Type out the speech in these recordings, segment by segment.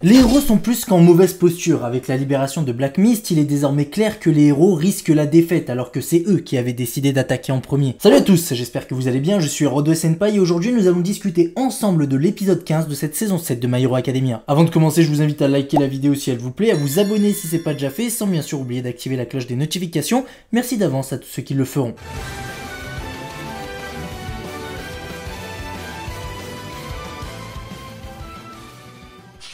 Les héros sont plus qu'en mauvaise posture. Avec la libération de Black Mist, il est désormais clair que les héros risquent la défaite alors que c'est eux qui avaient décidé d'attaquer en premier. Salut à tous, j'espère que vous allez bien, je suis Rodo Senpai et aujourd'hui nous allons discuter ensemble de l'épisode 15 de cette saison 7 de My Hero Academia. Avant de commencer, je vous invite à liker la vidéo si elle vous plaît, à vous abonner si c'est pas déjà fait, sans bien sûr oublier d'activer la cloche des notifications. Merci d'avance à tous ceux qui le feront.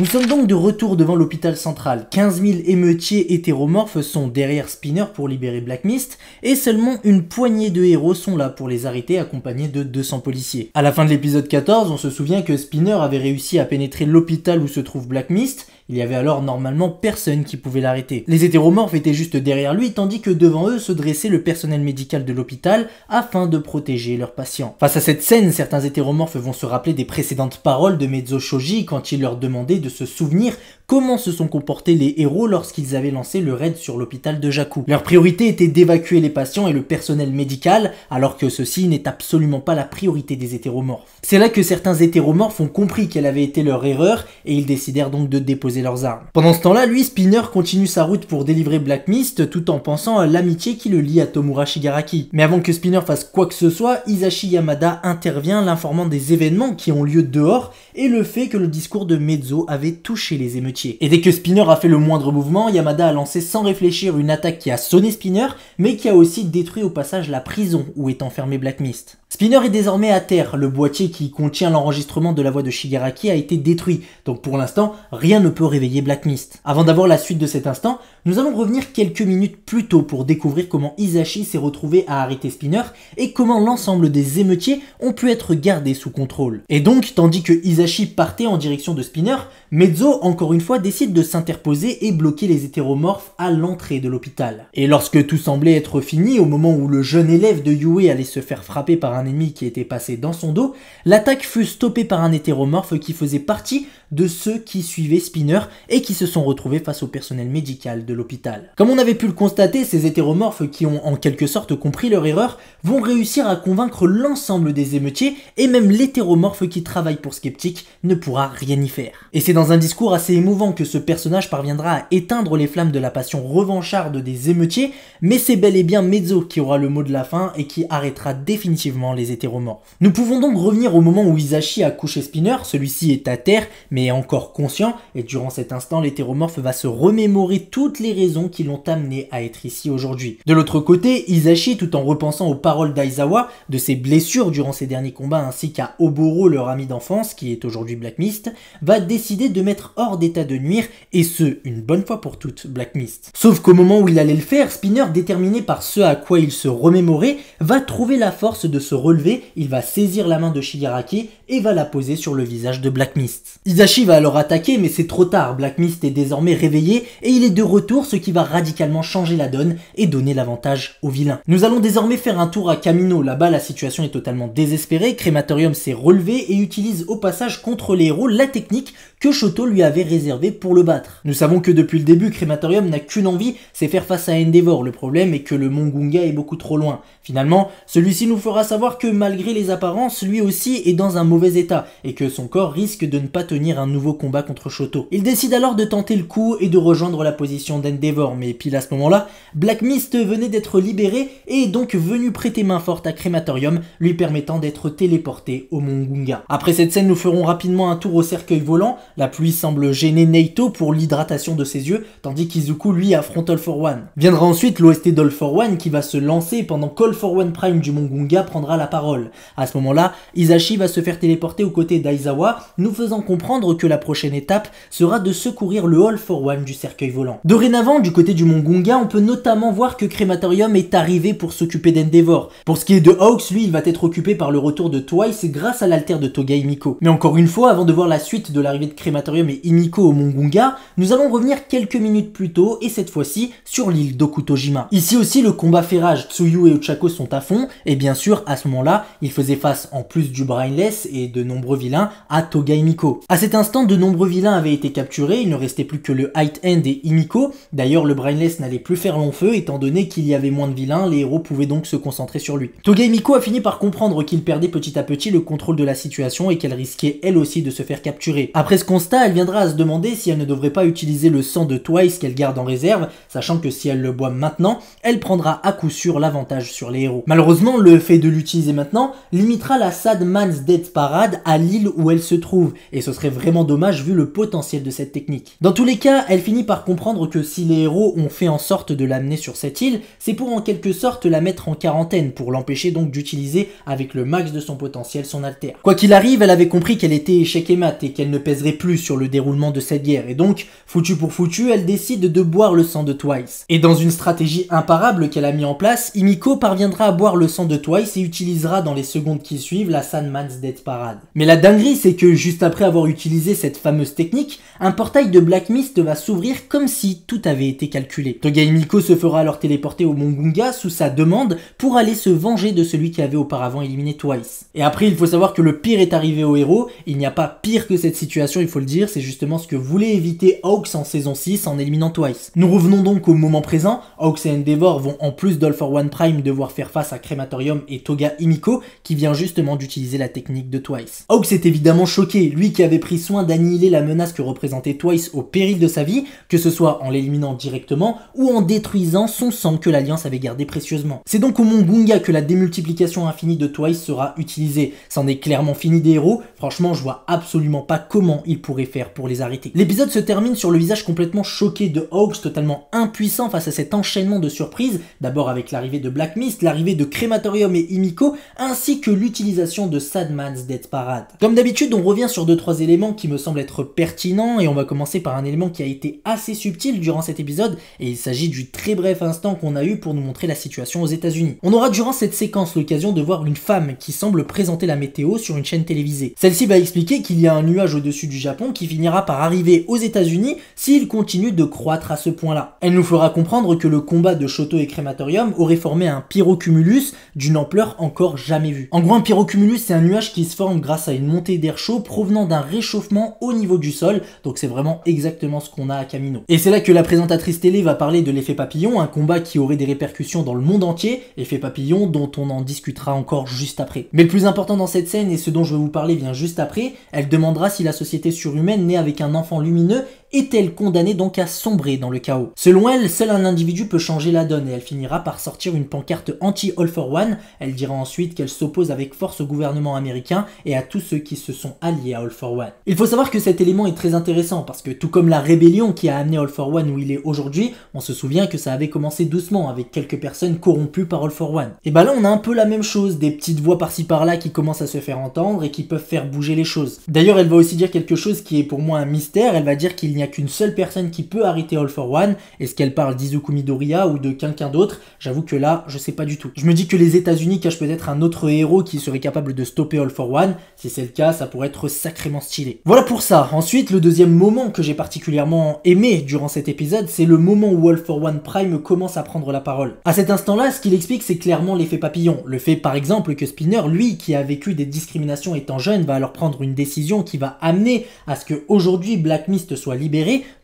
Nous sommes donc de retour devant l'hôpital central. 15 000 émeutiers hétéromorphes sont derrière Spinner pour libérer Black Mist, et seulement une poignée de héros sont là pour les arrêter accompagnés de 200 policiers. À la fin de l'épisode 14, on se souvient que Spinner avait réussi à pénétrer l'hôpital où se trouve Black Mist. Il y avait alors normalement personne qui pouvait l'arrêter. Les hétéromorphes étaient juste derrière lui, tandis que devant eux se dressait le personnel médical de l'hôpital afin de protéger leurs patients. Face à cette scène, certains hétéromorphes vont se rappeler des précédentes paroles de Mezzo Shoji quand il leur demandait de se souvenir comment se sont comportés les héros lorsqu'ils avaient lancé le raid sur l'hôpital de Jakku. Leur priorité était d'évacuer les patients et le personnel médical, alors que ceci n'est absolument pas la priorité des hétéromorphes. C'est là que certains hétéromorphes ont compris quelle avait été leur erreur, et ils décidèrent donc de déposer leurs armes. Pendant ce temps-là, lui, Spinner continue sa route pour délivrer Black Mist, tout en pensant à l'amitié qui le lie à Tomura Shigaraki. Mais avant que Spinner fasse quoi que ce soit, Hisashi Yamada intervient, l'informant des événements qui ont lieu dehors, et le fait que le discours de Mezzo avait touché les émeutiers. Et dès que Spinner a fait le moindre mouvement, Yamada a lancé sans réfléchir une attaque qui a sonné Spinner, mais qui a aussi détruit au passage la prison où est enfermé Black Mist. Spinner est désormais à terre, le boîtier qui contient l'enregistrement de la voix de Shigaraki a été détruit, donc pour l'instant, rien ne peut réveiller Black Mist. Avant d'avoir la suite de cet instant, nous allons revenir quelques minutes plus tôt pour découvrir comment Hisashi s'est retrouvé à arrêter Spinner et comment l'ensemble des émeutiers ont pu être gardés sous contrôle. Et donc, tandis que Hisashi partait en direction de Spinner, Mezzo, encore une fois, décide de s'interposer et bloquer les hétéromorphes à l'entrée de l'hôpital. Et lorsque tout semblait être fini, au moment où le jeune élève de Yue allait se faire frapper par un ennemi qui était passé dans son dos, l'attaque fut stoppée par un hétéromorphe qui faisait partie de ceux qui suivaient Spinner et qui se sont retrouvés face au personnel médical de l'hôpital. Comme on avait pu le constater, ces hétéromorphes qui ont en quelque sorte compris leur erreur vont réussir à convaincre l'ensemble des émeutiers et même l'hétéromorphe qui travaille pour Skeptic ne pourra rien y faire. Et c'est dans un discours assez émouvant que ce personnage parviendra à éteindre les flammes de la passion revancharde des émeutiers, mais c'est bel et bien Mezzo qui aura le mot de la fin et qui arrêtera définitivement les hétéromorphes. Nous pouvons donc revenir au moment où Hisashi a couché Spinner, celui-ci est à terre mais est encore conscient, et durant cet instant l'hétéromorphe va se remémorer toutes les raisons qui l'ont amené à être ici aujourd'hui. De l'autre côté, Hisashi, tout en repensant aux paroles d'Aizawa, de ses blessures durant ses derniers combats ainsi qu'à Oboro, leur ami d'enfance qui est aujourd'hui Black Mist, va décider de mettre hors d'état de nuire, et ce, une bonne fois pour toutes, Black Mist. Sauf qu'au moment où il allait le faire, Spinner, déterminé par ce à quoi il se remémorait, va trouver la force de se relever, il va saisir la main de Shigaraki et va la poser sur le visage de Black Mist. Hisashi va alors attaquer, mais c'est trop tard, Black Mist est désormais réveillé et il est de retour, ce qui va radicalement changer la donne et donner l'avantage aux vilains. Nous allons désormais faire un tour à Kamino, là-bas la situation est totalement désespérée, Crématorium s'est relevé et utilise au passage contre les héros la technique que Shoto lui avait réservée pour le battre. Nous savons que depuis le début, Crématorium n'a qu'une envie, c'est faire face à Endeavor. Le problème est que le Mont Gunga est beaucoup trop loin. Finalement, celui-ci nous fera savoir que malgré les apparences, lui aussi est dans un mauvais état et que son corps risque de ne pas tenir un nouveau combat contre Shoto. Il décide alors de tenter le coup et de rejoindre la position d'Endeavor, mais pile à ce moment-là, Black Mist venait d'être libéré et est donc venu prêter main forte à Crématorium, lui permettant d'être téléporté au Mont Gunga. Après cette scène, nous ferons rapidement un tour au cercueil volant. La pluie semble gêner Neito pour l'hydratation de ses yeux, tandis qu'Izuku lui affronte All for One. Viendra ensuite l'OST d'All for One qui va se lancer pendant qu'All for One Prime du Mont Gunga prendra la parole. À ce moment-là, Hisashi va se faire téléporter aux côtés d'Aizawa, nous faisant comprendre que la prochaine étape sera de secourir le All for One du cercueil volant. Dorénavant, du côté du Mont Gunga, on peut notamment voir que Crématorium est arrivé pour s'occuper d'Endeavor. Pour ce qui est de Hawks, lui, il va être occupé par le retour de Twice grâce à l'alter de Toga Himiko. Mais encore une fois, avant de voir la suite de l'arrivée de Crématorium et Himiko au Mont Gunga, nous allons revenir quelques minutes plus tôt et cette fois-ci sur l'île d'Okutojima. Ici aussi, le combat fait rage, Tsuyu et Ochako sont à fond et bien sûr, à ce moment-là, ils faisaient face en plus du Brainless et de nombreux vilains à Toga Himiko. À cet instant, de nombreux vilains avaient été capturés, il ne restait plus que le Height End et Himiko. D'ailleurs, le Brainless n'allait plus faire long feu étant donné qu'il y avait moins de vilains, les héros pouvaient donc se concentrer sur lui. Toga Himiko a fini par comprendre qu'il perdait petit à petit le contrôle de la situation et qu'elle risquait elle aussi de se faire capturer. Après ce constat, elle viendra à se demander si elle ne devrait pas utiliser le sang de Twice qu'elle garde en réserve, sachant que si elle le boit maintenant, elle prendra à coup sûr l'avantage sur les héros. Malheureusement, le fait de l'utiliser maintenant limitera la Sad Man's Death Parade à l'île où elle se trouve, et ce serait vraiment dommage vu le potentiel de cette technique. Dans tous les cas, elle finit par comprendre que si les héros ont fait en sorte de l'amener sur cette île, c'est pour en quelque sorte la mettre en quarantaine, pour l'empêcher donc d'utiliser avec le max de son potentiel son alter. Quoi qu'il arrive, elle avait compris qu'elle était échec et mat et qu'elle ne pèserait plus sur le déroulement de cette guerre, et donc, foutu pour foutu, elle décide de boire le sang de Twice. Et dans une stratégie imparable qu'elle a mis en place, Himiko parviendra à boire le sang de Twice et utilisera dans les secondes qui suivent la Sad Man's Death Parade. Mais la dinguerie, c'est que juste après avoir utilisé cette fameuse technique, un portail de Black Mist va s'ouvrir comme si tout avait été calculé. Toga Himiko se fera alors téléporter au Mont Gunga sous sa demande pour aller se venger de celui qui avait auparavant éliminé Twice. Et après, il faut savoir que le pire est arrivé au héros. Il n'y a pas pire que cette situation, il faut le dire, c'est justement ce que voulait éviter Hawks en saison 6 en éliminant Twice. Nous revenons donc au moment présent. Hawks et Endeavor vont en plus d'All for One Prime devoir faire face à Crematorium et Toga Himiko qui vient justement d'utiliser la technique de Twice. Hawks est évidemment choqué, lui qui avait pris soin d'annihiler la menace que représentait Twice au péril de sa vie, que ce soit en l'éliminant directement ou en détruisant son sang que l'Alliance avait gardé précieusement. C'est donc au Mont Gunga que la démultiplication infinie de Twice sera utilisée. C'en est clairement fini des héros, franchement je vois absolument pas comment ils pourraient faire pour les arrêter. L'épisode se termine sur le visage complètement choqué de Hawks, totalement impuissant face à cet enchaînement de surprises, d'abord avec l'arrivée de Black Mist, l'arrivée de Crematorium et Himiko, ainsi que l'utilisation de Sad Man's Death Parade. Comme d'habitude, on revient sur 2-3 éléments qui me semblent être pertinents, et on va commencer par un élément qui a été assez subtil durant cet épisode, et il s'agit du très bref instant qu'on a eu pour nous montrer la situation aux États-Unis. On aura durant cette séquence l'occasion de voir une femme qui semble présenter la météo sur une chaîne télévisée. Celle-ci va expliquer qu'il y a un nuage au-dessus du Japon qui finira par arriver aux États-Unis s'il continue de croître à ce point-là. Elle nous fera comprendre que le combat de Shoto et Crematorium aurait formé un pyrocumulus d'une ampleur encore jamais vue. En gros, un pyrocumulus, c'est un nuage qui se forme grâce à une montée d'air chaud provenant d'un réchauffement au niveau du sol, donc c'est vraiment exactement ce qu'on a à Kamino. Et c'est là que la présentatrice télé va parler de l'effet papillon, un combat qui aurait des répercussions dans le monde entier, effet papillon dont on en discutera encore juste après. Mais le plus important dans cette scène, et ce dont je vais vous parler vient juste après, elle demandera si la société surhumaine née avec un enfant lumineux est-elle condamnée donc à sombrer dans le chaos. Selon elle, seul un individu peut changer la donne et elle finira par sortir une pancarte anti-All for One. Elle dira ensuite qu'elle s'oppose avec force au gouvernement américain et à tous ceux qui se sont alliés à All for One. Il faut savoir que cet élément est très intéressant parce que tout comme la rébellion qui a amené All for One où il est aujourd'hui, on se souvient que ça avait commencé doucement avec quelques personnes corrompues par All for One. Et bah là on a un peu la même chose, des petites voix par-ci par-là qui commencent à se faire entendre et qui peuvent faire bouger les choses. D'ailleurs elle va aussi dire quelque chose qui est pour moi un mystère, elle va dire qu'il n'y a qu'une seule personne qui peut arrêter All for One. Est-ce qu'elle parle d'Izuku Midoriya ou de quelqu'un d'autre? J'avoue que là, je sais pas du tout. Je me dis que les États-Unis cachent peut-être un autre héros qui serait capable de stopper All for One. Si c'est le cas, ça pourrait être sacrément stylé. Voilà pour ça. Ensuite, le deuxième moment que j'ai particulièrement aimé durant cet épisode, c'est le moment où All for One Prime commence à prendre la parole. À cet instant-là, ce qu'il explique, c'est clairement l'effet papillon. Le fait, par exemple, que Spinner, lui, qui a vécu des discriminations étant jeune, va alors prendre une décision qui va amener à ce que aujourd'hui Black Mist soit libéré.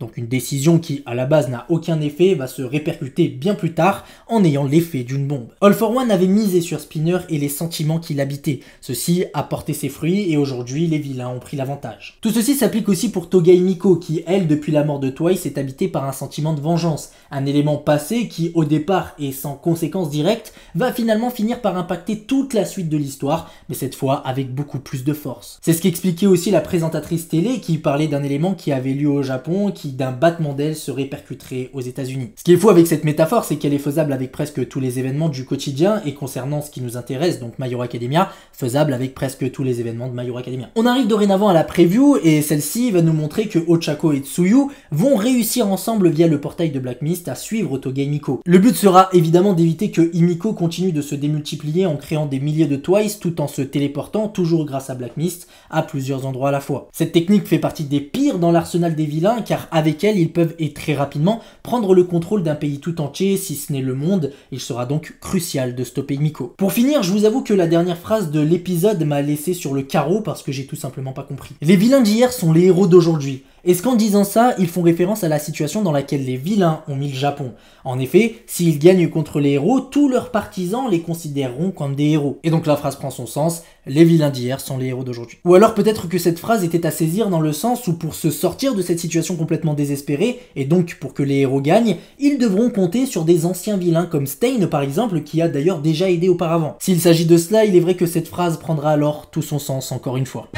Donc une décision qui, à la base, n'a aucun effet, va se répercuter bien plus tard en ayant l'effet d'une bombe. All for One avait misé sur Spinner et les sentiments qui l'habitaient. Ceci a porté ses fruits et aujourd'hui, les vilains ont pris l'avantage. Tout ceci s'applique aussi pour Toga Himiko qui, elle, depuis la mort de Twice, est habitée par un sentiment de vengeance. Un élément passé qui, au départ et sans conséquences directes, va finalement finir par impacter toute la suite de l'histoire, mais cette fois avec beaucoup plus de force. C'est ce qu'expliquait aussi la présentatrice télé qui parlait d'un élément qui avait lieu au Japon, qui d'un battement d'ailes se répercuterait aux États-Unis. Ce qui est fou avec cette métaphore, c'est qu'elle est faisable avec presque tous les événements du quotidien et concernant ce qui nous intéresse, donc My Hero Academia, faisable avec presque tous les événements de My Hero Academia. On arrive dorénavant à la preview et celle-ci va nous montrer que Ochako et Tsuyu vont réussir ensemble via le portail de Black Mist à suivre Toga Himiko. Le but sera évidemment d'éviter que Himiko continue de se démultiplier en créant des milliers de Twice tout en se téléportant, toujours grâce à Black Mist, à plusieurs endroits à la fois. Cette technique fait partie des pires dans l'arsenal des vilains car avec elle, ils peuvent et très rapidement prendre le contrôle d'un pays tout entier, si ce n'est le monde. Il sera donc crucial de stopper Himiko. Pour finir, je vous avoue que la dernière phrase de l'épisode m'a laissé sur le carreau parce que j'ai tout simplement pas compris. Les vilains d'hier sont les héros d'aujourd'hui. Est-ce qu'en disant ça, ils font référence à la situation dans laquelle les vilains ont mis le Japon? En effet, s'ils gagnent contre les héros, tous leurs partisans les considéreront comme des héros. Et donc la phrase prend son sens, les vilains d'hier sont les héros d'aujourd'hui. Ou alors peut-être que cette phrase était à saisir dans le sens où pour se sortir de cette situation complètement désespérée, et donc pour que les héros gagnent, ils devront compter sur des anciens vilains comme Stein par exemple, qui a d'ailleurs déjà aidé auparavant. S'il s'agit de cela, il est vrai que cette phrase prendra alors tout son sens encore une fois.